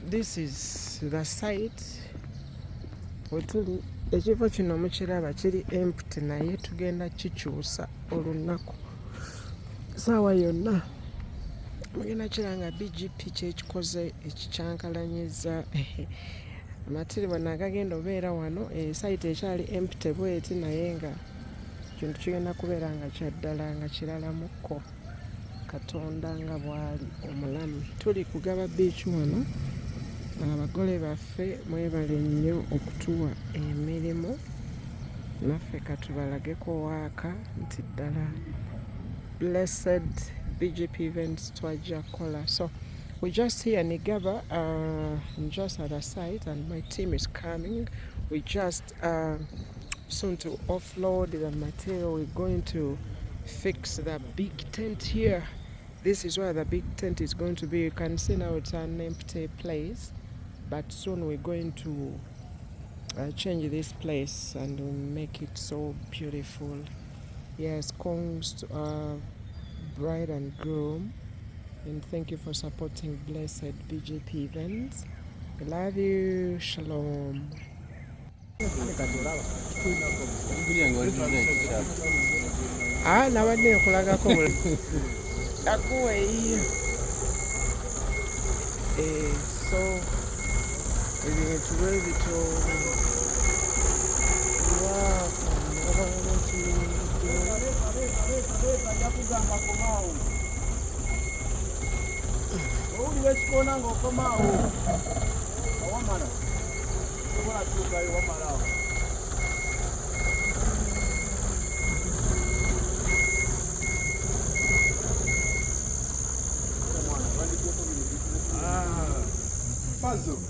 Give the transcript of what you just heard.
This is the site. Ekifo kino mukiraba kiri empty naye tugenda kikyusa olunaku. Saawa yonna mugenda kiranga BGP kyekikoze ekikyankalanyiza amatiri bano agagenda obeera wano. Site ekyali empty bweti naye nga kintu kigenda kubeera nga kyaddala nga kiralamuko Katonda nga bw'ali omulamu. Tuli kugaba beach wano. Abagole baffe mwebale nnyo okutuwa emirimu naffe katubalageko waaka nti ddala blessed Bgpevents twajja kola. So we just here Nigaba, just at the site, and my team is coming. We just soon to offload the material. We're going to fix the big tent here. This is where the big tent is going to be. You can see now it's an empty place, but soon we're going to change this place and we'll make it so beautiful. Yes, congs to bride and groom, and thank you for supporting blessed Bgpevents. I love you. Shalom. Nabadde nkulagako nakuweeyo. So ebintu bwe bito owulira ekikoona ng'okomaawo awamala sobola tuukayo wamalaawo. Puzzle.